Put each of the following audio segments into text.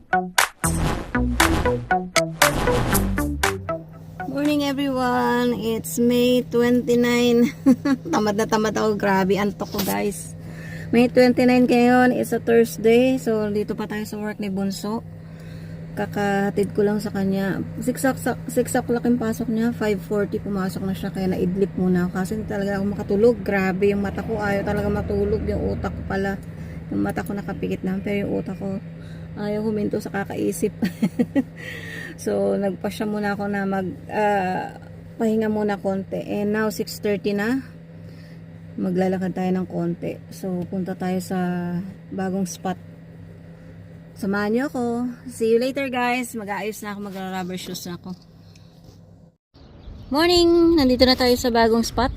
Morning everyone, it's May 29. Tamad na tamad ako, grabe antok ko guys. May 29 ngayon, it's a Thursday. So dito pa tayo sa work ni Bunso. Kakahatid ko lang sa kanya. 6 o'clock yung pasok niya, 5:40 pumasok na siya, kaya naidlip muna ako kasi talaga ako makatulog. Grabe yung mata ko, ayaw talaga matulog. Yung utak ko pala, yung mata ko nakapikit na, pero yung utak ko ayaw huminto sa kakaisip. So nagpasya muna ako na pahinga muna konti, and now 6:30 na, maglalakad tayo ng konti. So punta tayo sa bagong spot. Samahan niyo ako. See you later guys. Mag-aayos na ako, magra-rubber shoes na ako. Morning! Nandito na tayo sa bagong spot.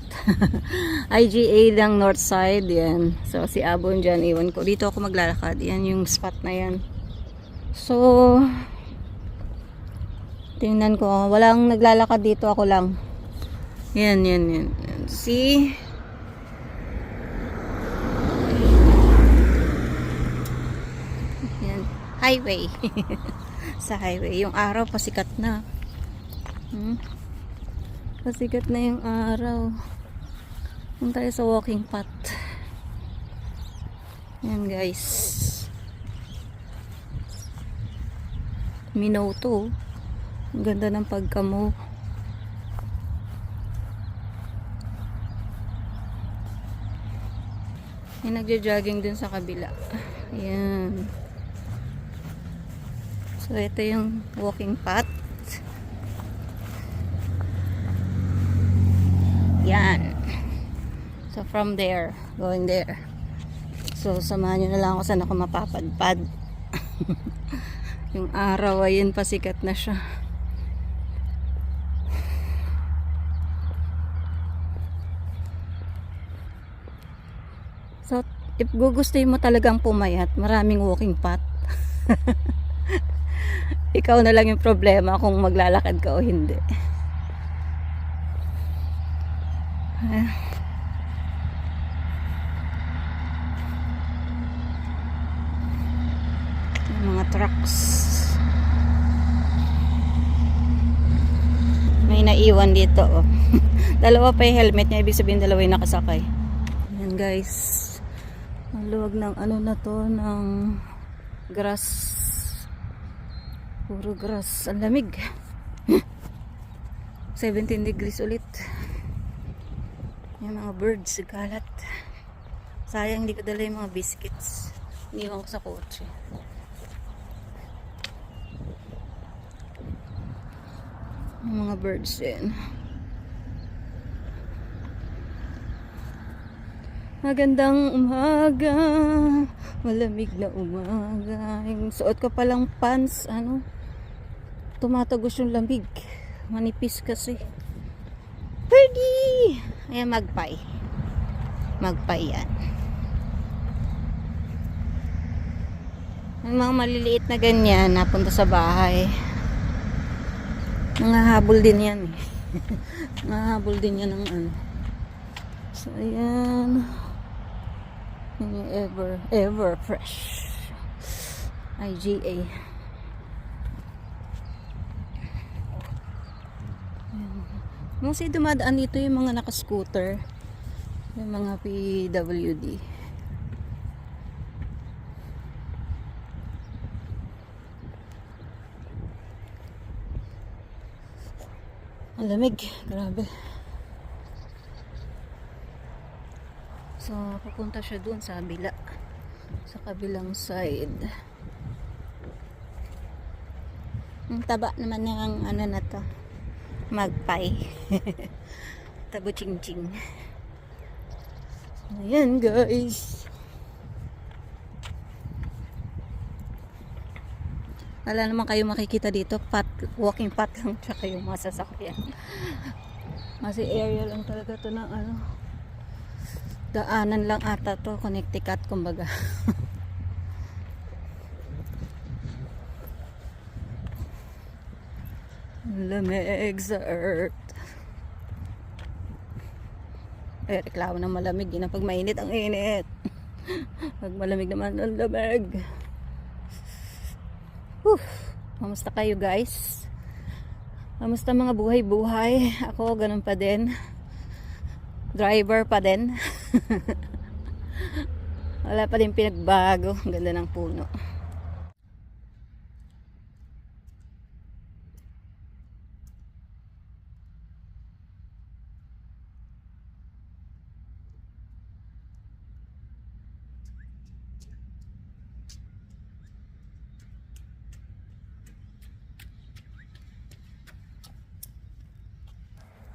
IGA ng north side. Yan. So si Abon dyan, iwan ko. Dito ako maglalakad. Yan yung spot na yan. So tingnan ko. Walang naglalakad dito, ako lang. Yan. See? Highway. Sa highway yung araw pasikat na. Pasikat na yung araw. Punta tayo sa walking path. Yan guys, minaw to. Ang ganda ng pagkamo. Yung nagja-jogging dun sa kabila. Ayan. So, ito yung walking path. Yan. So, from there, going there. So, samahan nyo na lang ako saan ako mapapadpad. Yung araw, ayun, pasikat na siya. So, if gugustuhin mo talagang pumayat, maraming walking path. Ikaw na lang yung problema kung maglalakad ka o hindi. Yung mga trucks. May naiwan dito. Oh. Dalawa pa yung helmet niya. Ibig sabihin dalawa yung nakasakay. Ayan guys. Maluwag ng ano na to, ng grass. Puro grass. Ang lamig. 17 degrees ulit. Yung mga birds, galat. Sayang hindi ko dala yung mga biscuits. Iniwan ko sa kotse. Yung mga birds din. Magandang umaga. Malamig na umaga. Yung suot ko palang pants, tumatagos yung lamig. Manipis kasi. Birdie! Ayan, magpay. Magpay yan. Yung mga maliliit na ganyan, napunta sa bahay. Nangahabol din yan eh. Nangahabol din yan ng ano. So, ayan. Yung ever fresh. IGA. Kasi dumadaan dito yung mga naka-scooter, yung mga PWD. Ang lamig, grabe. So, pupunta siya dun sa kabila, sa kabilang side. Ang taba naman ng ano na to, magpay. Tabo ching-ching. Ayan guys. Wala naman kayo makikita dito. Walking path lang, tsaka yung mga sasakyan. Kasi area lang talaga to ng ano. Daanan lang ata to. Connecticut kumbaga. Lamig sa earth. Reklamo ng malamig. Yun ang pag mainit ang init. Pag malamig naman ang lamig. Whew. Kamusta kayo guys? Kamusta mga buhay-buhay? Ako ganun pa din. Driver pa din. Wala pa din pinagbago. Ang ganda ng puno.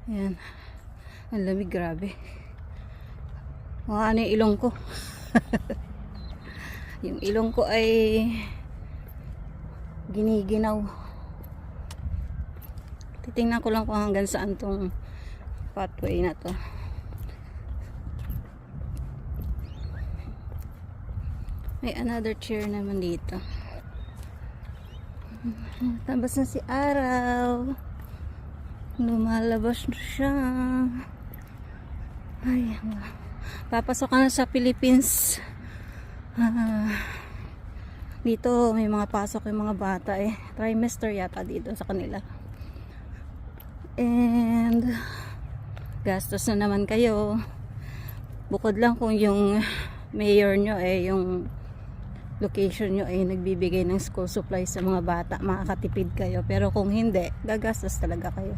Ayan. Ang lamig, grabe. Ano yung ilong ko? Yung ilong ko ay giniginaw. Titingnan ko lang kung hanggang saan tong pathway na to. May another chair naman dito. Tabas na si araw. Lumalabas na siya. Ay, papasok ka na sa Philippines. Dito may mga pasok yung mga bata eh. Trimester yata dito sa kanila. And gastos na naman kayo. Bukod lang kung yung mayor nyo yung location nyo ay nagbibigay ng school supplies sa mga bata, makakatipid kayo. Pero kung hindi, gagastos talaga kayo.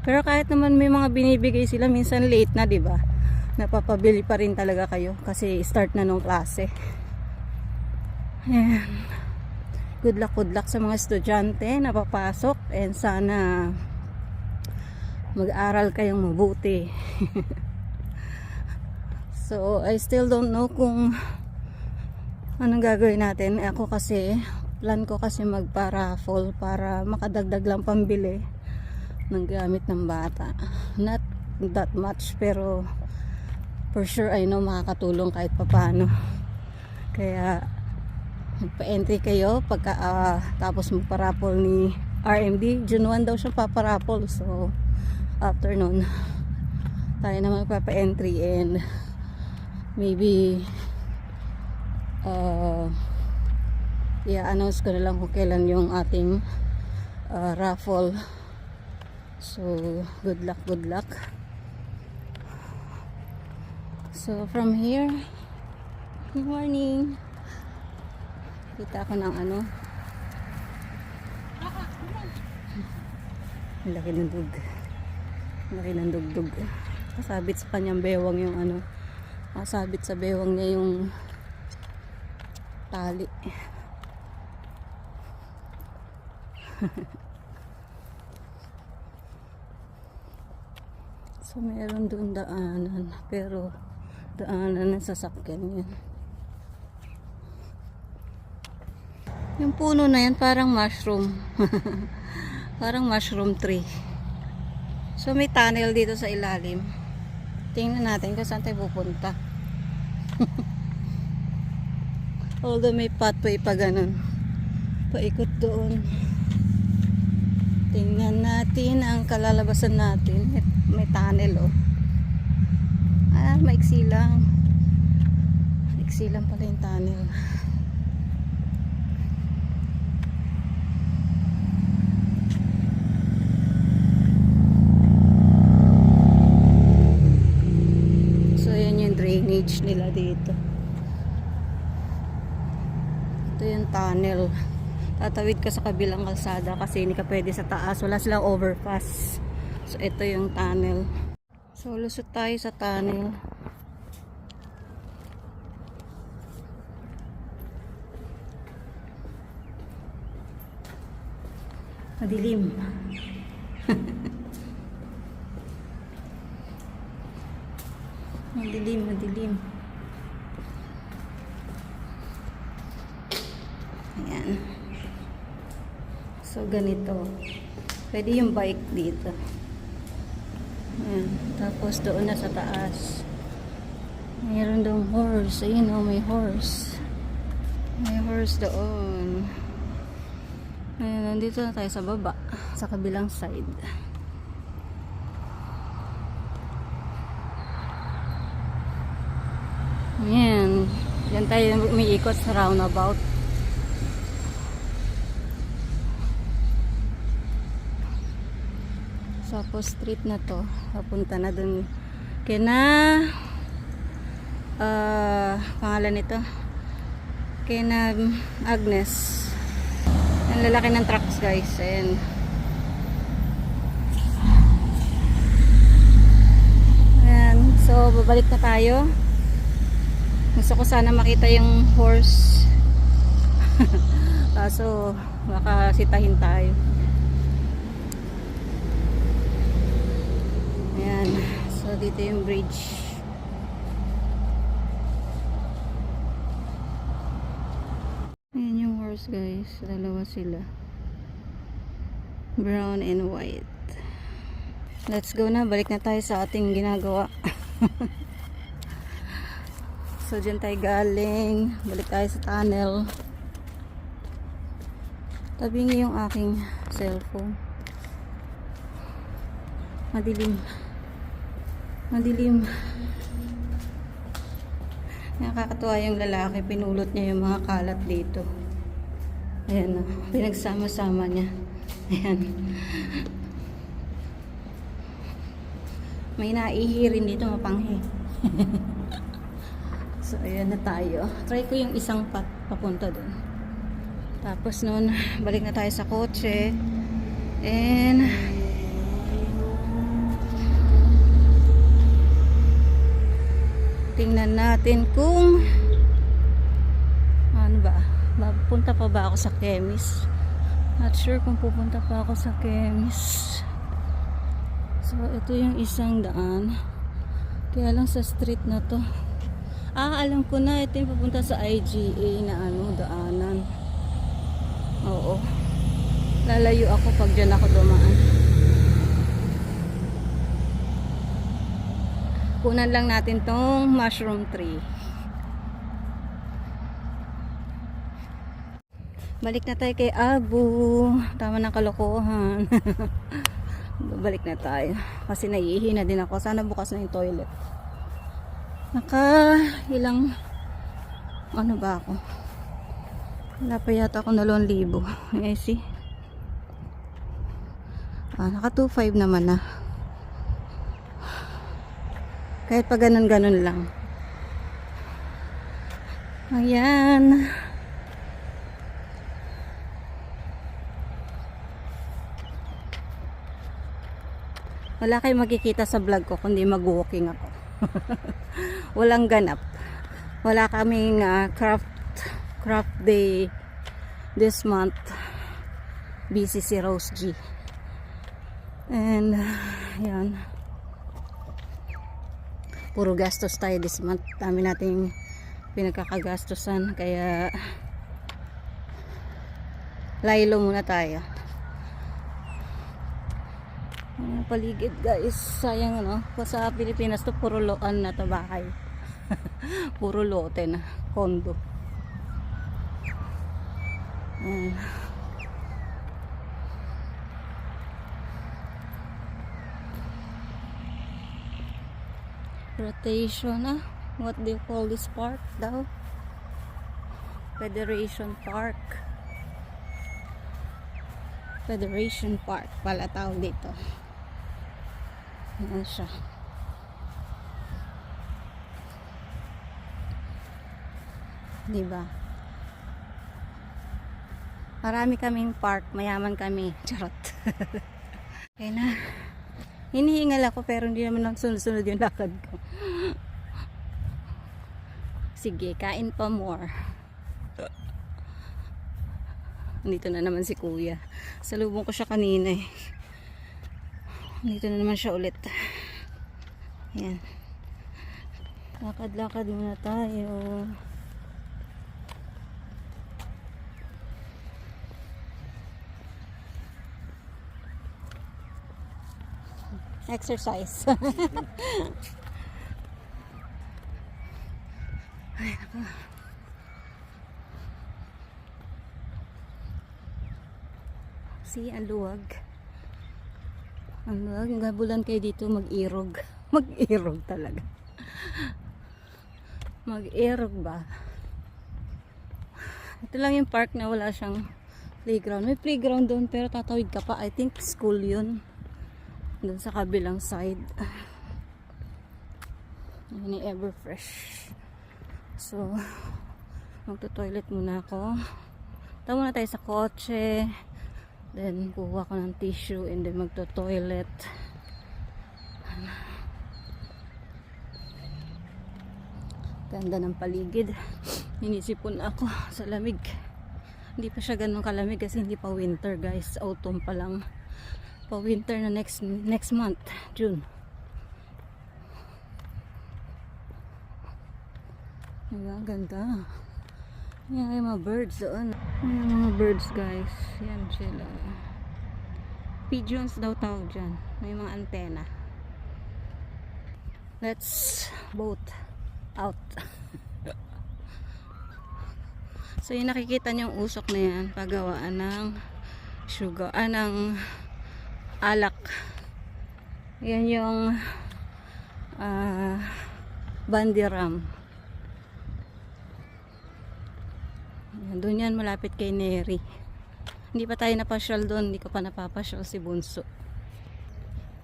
Pero kahit naman may mga binibigay sila, minsan late na, 'di ba? Napapabili pa rin talaga kayo kasi start na nung klase. Ayan. Good luck sa mga estudyante na papasok, and sana mag-aral kayong mabuti. So, I still don't know kung anong gagawin natin. Ako kasi, plan ko kasi magpa-raffle para makadagdag lang pambili ng gamit ng bata. Not that much, pero for sure I know makakatulong kahit papano. Kaya magpa-entry kayo pagka tapos magpa-raffle ni RMD. June 1 daw siya papa-raffle. So after nun tayo na magpapa-entry, and maybe i-announce ko na lang kung kailan yung ating raffle. So, good luck. So, from here, good morning. Kita ko ng ano. Laki ng dug. Laki ng dugdug. Kasabit sa kanyang bewang yung ano. Kasabit sa bewang niya yung tali. So, meron doon daanan, pero daanan ng sasakyan yan. Yung puno na yan parang mushroom. Parang mushroom tree. So, may tunnel dito sa ilalim. Tingnan natin kung saan tayo pupunta. Although may pathway pa ganun. Paikot doon. Tingnan natin ang kalalabasan natin. May tunnel, oh. Maiksi lang. Maiksi lang pala yung tunnel. So, yan yung drainage nila dito. Ito yung tunnel. Tatawid ka sa kabilang kalsada kasi hindi ka pwede sa taas. Wala silang overpass. So, ito yung tunnel. So, lusot tayo sa tunnel. Madilim. Madilim. Ayan. So, ganito. Pwede yung bike dito. Ayan. Tapos, doon na sa taas. Mayroon doon horse. Ayun, oh, may horse. May horse doon. Ayan, nandito na tayo sa baba. Sa kabilang side. Ayan. Diyan tayo umiikot sa roundabout. Tapos street na to, papunta na dun kina pangalan nito kina Agnes. Ang lalaki ng trucks guys. And ayan, so babalik na tayo. Gusto ko sana makita yung horse. Kaso baka sitahin tayo. Ayan, so dito yung bridge. Ayan yung horse guys, dalawa sila, brown and white. Let's go na, balik na tayo sa ating ginagawa. So dyan tayo galing, balik tayo sa tunnel. Tabingi yung aking cellphone. Madilim. Nakakatuwa yung lalaki, pinulot niya yung mga kalat dito. Ayan, pinagsama-sama niya. Ayan. May naihi rin dito, mapanghi. So ayan na tayo. Try ko yung isang papunta dun. Tapos nun, balik na tayo sa kotse. And tingnan natin kung ano ba, pupunta pa ba ako sa chemist. Not sure kung pupunta pa ako sa chemist. So ito yung isang daan, kaya lang sa street na to. Alam ko na, ito yung pupunta sa IGA na daanan. Oo, lalayo ako pag dyan ako dumaan. Kunan lang natin tong mushroom tree. Balik na tayo kay Abu. Tama ng kalokohan. Balik na tayo. Kasi naiihi na din ako. Sana bukas na yung toilet. Ilang ano ba ako? Wala pa yata ako na 2,000. Eh, see? Naka 2,500 naman na. Kahit pa ganun-ganun lang. Ayan. Wala kayong makikita sa vlog ko kundi mag-walking ako. Walang ganap. Wala kaming craft day this month. Busy si Rose G. And yan. Puro gastos tayo this month. Dami nating pinagkakagastosan. Kaya laylo muna tayo. Paligid guys. Sayang sa Pilipinas to puro loan na to bahay. Puro lote na. Kondo. Rotation what do you call this park daw? Federation Park pala tawag dito. Ayan siya. Diba? Marami kaming park, mayaman kami. Charot. Okay na. Hinihingal ako pero hindi naman nagsunod-sunod yung lakad ko. Sige, kain pa more. Dito na naman si kuya. Salubong ko siya kanina eh. Dito na naman siya ulit. Ayan. Lakad-lakad muna tayo. Exercise. Ay, naku. See, ang luwag. Ang luwag. Gabulan kayo dito mag-irog. Mag-irog talaga. Mag-irog ba? Ito lang yung park na wala siyang playground. May playground doon pero tatawid ka pa. I think school yun. dun sa kabilang side. Ni Everfresh. So, magto-toilet muna ako. Tama muna tayo sa kotse. Then, kuha ko ng tissue and then magto-toilet. Ganda ng paligid. Inisipon ako sa lamig. Hindi pa siya ganun kalamig kasi hindi pa winter, guys. Autumn pa lang. Pa winter na next month, June. Ayan, ganda. Yan yung mga birds doon. Yan yung mga birds, guys. Yan sila. Pigeons daw tawag dyan. May mga antena. Let's boat out. So yung nakikita niyong usok na yan, pagawaan ng sugar, ng alak. Yan yung bandiram. Doon yan, malapit kay Neri. Hindi pa tayo napasyal doon. Hindi ko pa napapasyal si Bunso.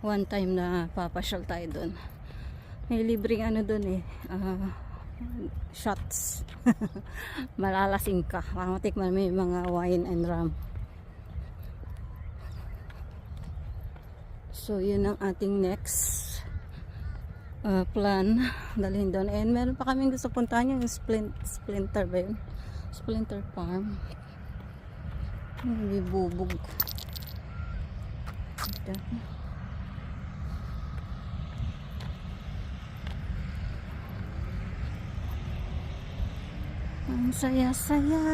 One time na papasyal tayo doon. May libreng ano doon shots. Malalasing ka. Matikman may mga wine and rum. So yun ang ating next plan. Dalhin doon. And meron pa kaming gusto puntahan yung Splinter ba yun? Splinter Farm. May bubog. Ito. Ang saya-saya.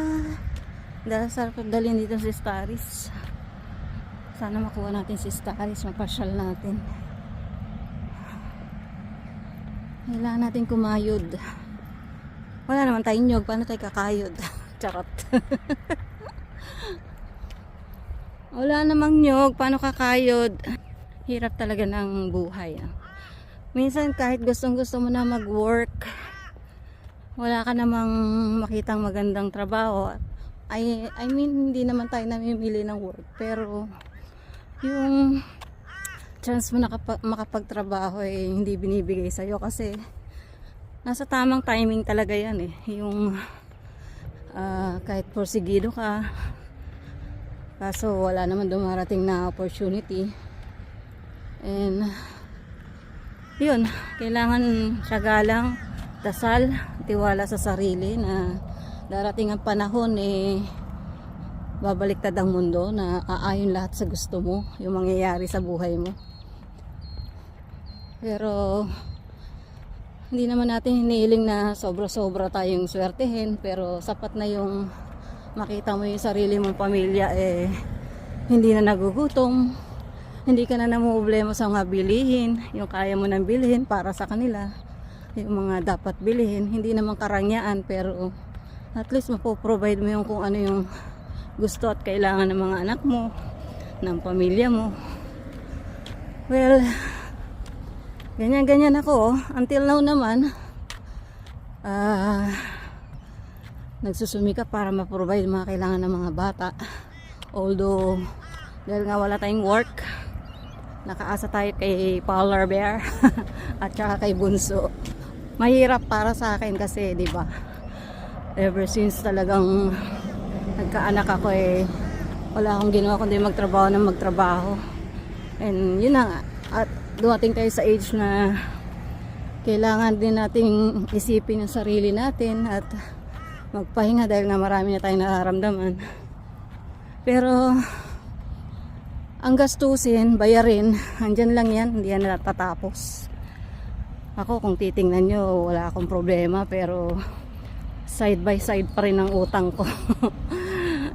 Dahil sarap dalhin dito si Staris. Sana makuha natin si Staris. Mapasyal natin. Kailangan natin kumayod. Wala naman tayong nyog. Paano tayo kakayod? Charot. Wala namang nyog. Paano kakayod? Hirap talaga ng buhay. Minsan kahit gustong-gusto mo na mag-work, wala ka namang makitang magandang trabaho. I mean, hindi naman tayo namimili ng work. Pero, yung chance mo na makapagtrabaho hindi binibigay sa'yo kasi nasa tamang timing talaga yan yung kahit porsigido ka kaso wala naman dumarating na opportunity and yun, kailangan siyagalang dasal, tiwala sa sarili na darating ang panahon babaliktad ang mundo na aayon lahat sa gusto mo yung mangyayari sa buhay mo. Pero hindi naman natin hinihiling na sobra-sobra tayong swertehin, pero sapat na yung makita mo yung sarili mong pamilya hindi na nagugutom, hindi ka na namumblema sa mga bilihin, yung kaya mo nang bilhin para sa kanila, yung mga dapat bilhin, hindi naman karangyaan pero at least mapoprovide mo yung kung ano yung gusto at kailangan ng mga anak mo, ng pamilya mo. Well, ganyan-ganyan ako. Until now naman, nagsusumika para ma-provide mga kailangan ng mga bata. Although, dahil nga wala tayong work, nakaasa tayo kay Polar Bear at saka kay Bunso. Mahirap para sa akin kasi, di ba? Ever since talagang nagkaanak ako wala akong ginawa kundi magtrabaho. And yun na nga. At dumating tayo sa age na kailangan din nating isipin yung sarili natin at magpahinga dahil nga marami na tayong nararamdaman. Pero ang gastusin, bayarin, andyan lang yan, hindi yan natatapos. Ako kung titingnan nyo, wala akong problema pero side by side pa rin ang utang ko.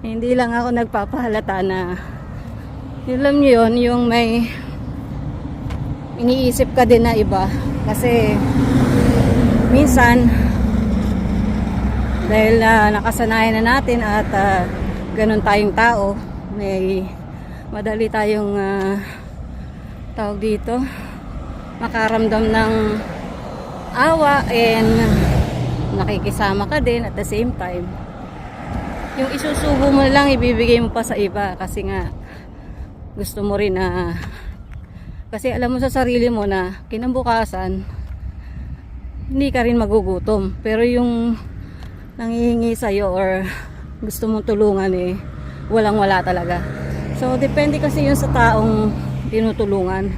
Hindi lang ako nagpapahalata na alam nyo yun, yung may iniisip ka din na iba kasi minsan dahil nakasanayan na natin at ganun tayong tao, may madali tayong tawag dito makaramdam ng awa and nakikisama ka din at the same time yung isusubo mo lang ibibigay mo pa sa iba kasi nga gusto mo rin na Kasi alam mo sa sarili mo na kinabukasan, hindi ka rin magugutom. Pero yung nanghihingi sa'yo or gusto mong tulungan eh, walang wala talaga. So, depende kasi yun sa taong tinutulungan.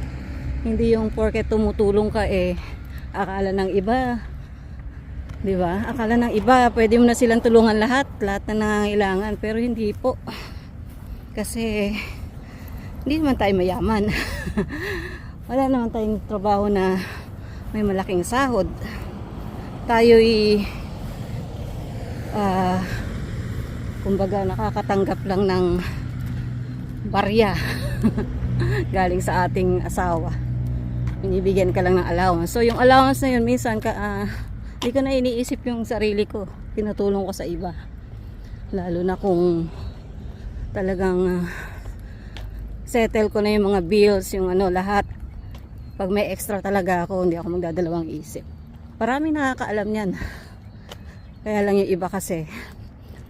Hindi yung porket tumutulong ka eh, akala ng iba, di ba? Akala ng iba, pwede mo na silang tulungan lahat na nangangailangan. Pero hindi po. Kasi, hindi naman tayo mayaman. Wala naman tayong trabaho na may malaking sahod. Tayo'y kumbaga nakakatanggap lang ng barya galing sa ating asawa. Binibigyan ka lang ng allowance. So yung allowance na yun, minsan hindi ko na iniisip yung sarili ko. Tinutulong ko sa iba. Lalo na kung talagang settle ko na yung mga bills, yung lahat. Pag may extra talaga ako, hindi ako magdadalawang isip. Maraming nakakaalam yan. Kaya lang yung iba kasi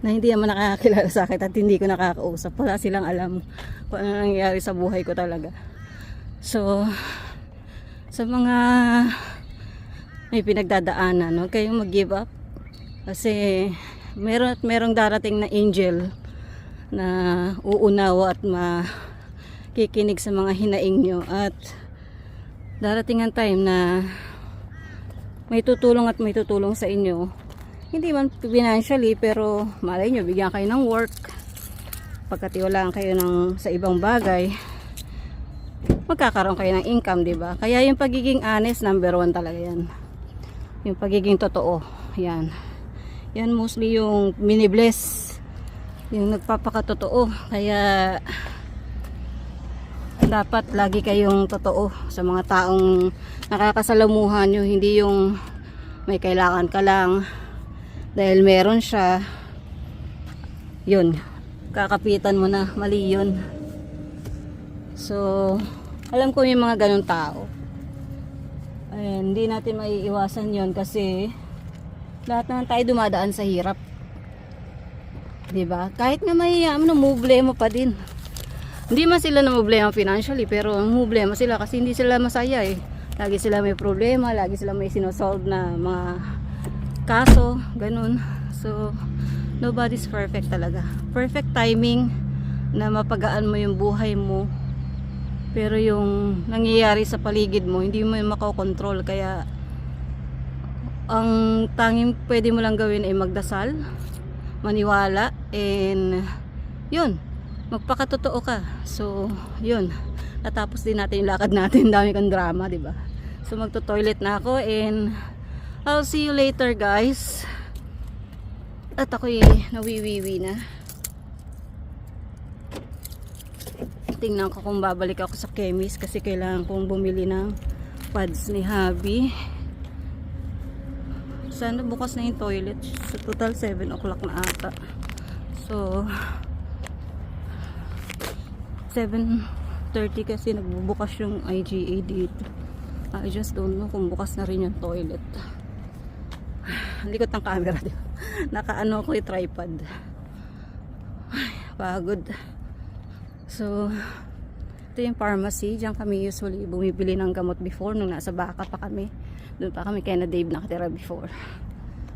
na hindi naman nakakakilala sa akin at hindi ko nakakausap. Wala silang alam kung ano nangyayari sa buhay ko talaga. So, sa mga may pinagdadaanan, huwag kayong mag-give up. Kasi merong darating na angel na uunawa at makikinig sa mga hinaing nyo. At darating ang time na may tutulong at may tutulong sa inyo. Hindi man financially, pero malay nyo, bigyan kayo ng work. Pagkatiwalaan kayo sa ibang bagay, magkakaroon kayo ng income, di ba? Kaya yung pagiging honest, number 1 talaga yan. Yung pagiging totoo, yan. Yan mostly yung mini-bless. Yung nagpapakatotoo. Kaya dapat lagi kayong totoo sa mga taong nakakasalamuhan nyo. Hindi yung may kailangan ka lang dahil meron siya, yun, kakapitan mo na, mali yun. So alam ko yung mga ganong tao, and hindi natin maiiwasan yun kasi lahat naman tayo dumadaan sa hirap, diba? Kahit nga mahiyaman, problema pa din. Hindi man sila na problema financially, pero ang problema sila kasi hindi sila masaya eh. Lagi sila may problema, lagi sila may sinosolve na mga kaso, ganun. So, nobody's perfect talaga. Perfect timing na mapagaan mo yung buhay mo. Pero yung nangyayari sa paligid mo, hindi mo yung makokontrol. Kaya, ang tanging pwede mo lang gawin ay magdasal, maniwala, and yun, magpakatotoo ka. So, yun. Natapos din natin yung lakad natin. Dami kang drama, diba? So, magto-toilet na ako and I'll see you later, guys. At ako'y nawiwiwi na. Tingnan ko kung babalik ako sa chemist kasi kailangan kong bumili ng pads ni Habi. Sana bukas na yung toilet. So, total 7 o'clock na ata. So, 7:30 kasi nagbubukas yung IGA dito. I just don't know kung bukas na rin yung toilet. Likot ng camera, diba? Nakaano ko yung tripod. Ay, pagod. So, ito yung pharmacy. Diyan kami usually bumibili ng gamot before nung nasa Baka pa kami. Doon pa kami kay na Dave nakatira before.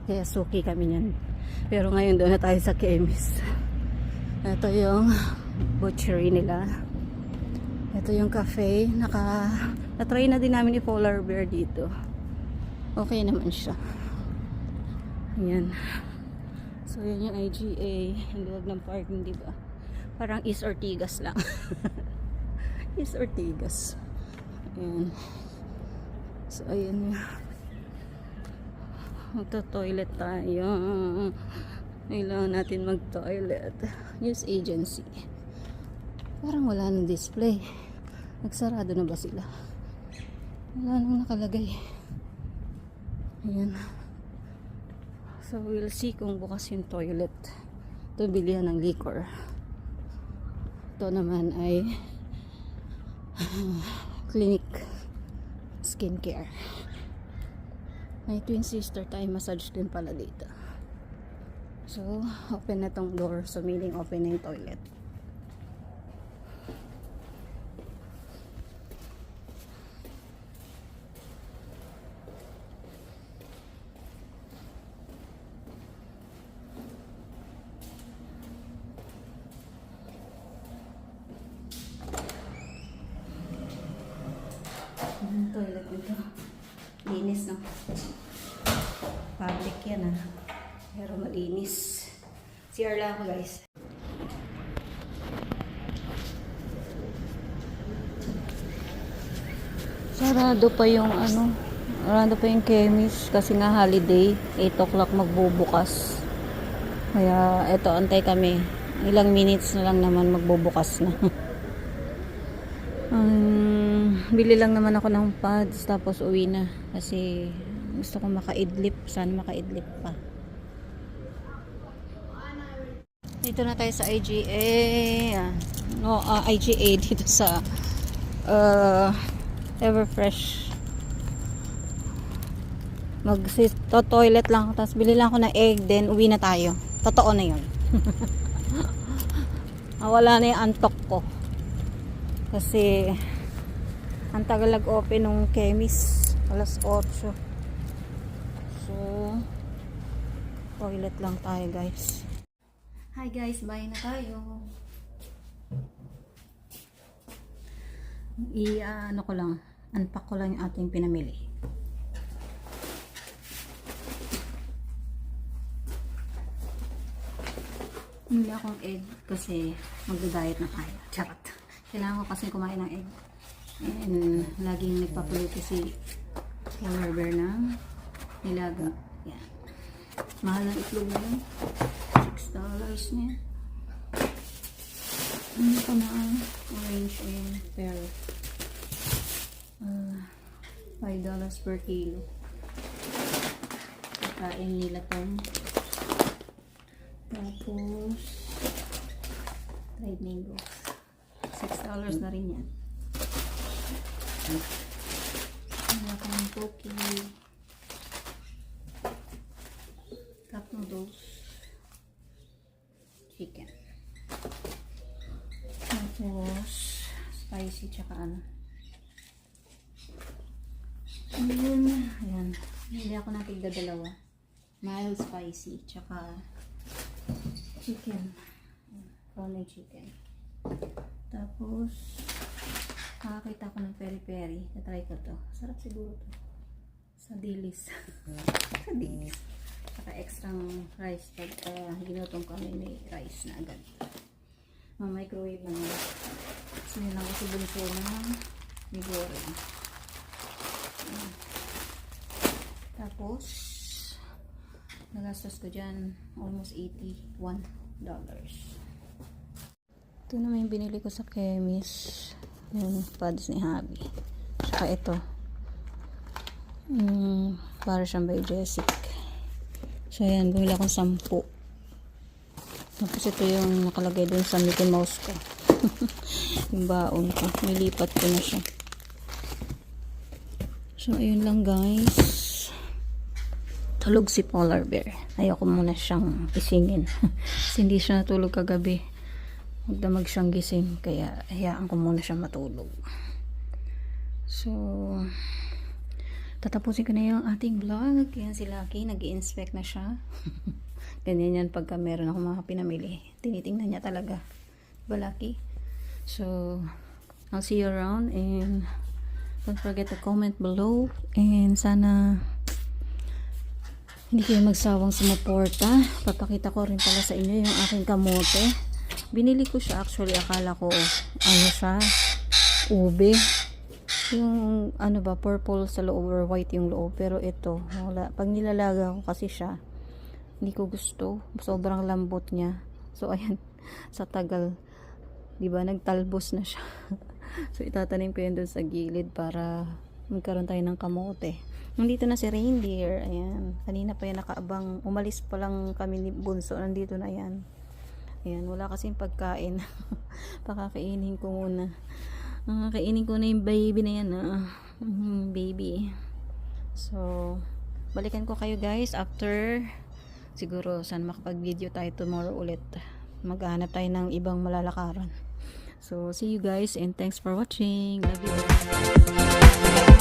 Kaya suki kami niyan. Pero ngayon doon na tayo sa chemist. Ito yung butchery nila. Ito yung cafe. Na-try na din namin ni Polar Bear dito. Okay naman siya. Ayan. So, yan yung IGA. Ang luwag ng parking, diba? Parang East Ortigas lang. East Ortigas. Ayan. So, ayan. Magto-toilet tayo. Kailangan natin mag-toilet. News agency. Parang wala nang display. Nagsarado na ba sila? Wala nang nakalagay. Ayan. So, we'll see kung bukas yung toilet. Ito, bilihan ng liquor. Ito naman ay clinic skincare. May twin sister tayo. Massage din pala dito. So, open na tong door. So, meaning open na yung toilet. malinis, no? Public yan, ah. Pero malinis. CR lang ako, guys. Sarado pa yung ano, sarado pa yung chemist kasi nga holiday, 8 o'clock magbubukas. Kaya eto, antay kami. Ilang minutes na lang naman magbubukas na. Bili lang naman ako ng pads tapos uwi na kasi gusto ko makaidlip. Sana makaidlip pa. Dito na tayo sa IGA. IGA dito sa Everfresh. Toilet lang tapos bili lang ako ng egg, then uwi na tayo. Totoo na yun. Wala na yung antok ko kasi ang tagal nag-open ng chemist, alas 8. So toilet lang tayo, guys. Hi guys, bye na tayo. Ano ko lang, unpack ko lang yung ating pinamili. Hindi akong egg kasi magda-diet na tayo. Charot. Kailangan ko kasi kumain ng egg. And laging nagpapuluto si Polar Bear ng nilaga. Yan. Mahal ng itlog na yun. $6 na yan. Ano pa na orange and pear. $5 per kilo. Kain nila tong. Tapos dried mangoes. $6 na rin yan. Wala ka ng poke. Cup noodles. Chicken. Tapos spicy tsaka ano. Ayan. Hindi ako natigdadalawa. Mild spicy tsaka chicken. Corny chicken. Tapos nakakita ko ng peri-peri. Tatry ko to. Sarap siguro to. Sa dilis. Sa dilis. Saka extra rice. Pag ginutong kami may rice na agad. Microwave na nga. So yun lang kasi bunso na migore. Tapos nagastos ko dyan almost $81. Ito naman yung binili ko sa chemist, yung pads ni Habi. Saka ito para siyang Biogesic. So ayan, bumili akong 10. Tapos ito yung nakalagay dun sa Mickey Mouse ko. Yung baon ko, nilipat ko na siya. So ayun lang, guys. Tulog si Polar Bear. Ayoko muna siyang gisingin. Kasi hindi siya natulog kagabi. Magdamag siyang gising. Kaya hayaan ko muna siya matulog. So, tatapusin ko na yung ating vlog. Yan si Lucky. Nag-i-inspect na siya. Ganyan yan pagka meron ako mga pinamili. Tinitingnan niya talaga. Diba, Lucky? So, I'll see you around. And don't forget to comment below. And sana hindi kayo magsawang sumuporta. Papakita ko rin pala sa inyo yung aking kamote. Binili ko siya, actually akala ko ano siya, ube. Yung ano ba, purple sa loob or white yung loob. Pero ito, wala. Pag nilalaga ko kasi siya, hindi ko gusto. Sobrang lambot niya. So ayan, sa tagal, diba, nagtalbos na siya. So itatanim ko yun doon sa gilid para magkaroon tayo ng kamote. Nandito na si Reindeer. Ayan. Kanina pa yan nakaabang. Umalis pa lang kami ni Bunso. Nandito na yan. Ayan. Wala kasing pagkain. Pakakainin ko muna. Kainin ko na yung baby na yan. Baby. So, balikan ko kayo, guys. After, siguro, saan makapag-video tayo tomorrow ulit. Maghanap tayo ng ibang malalakaran. So, see you guys and thanks for watching. Love you.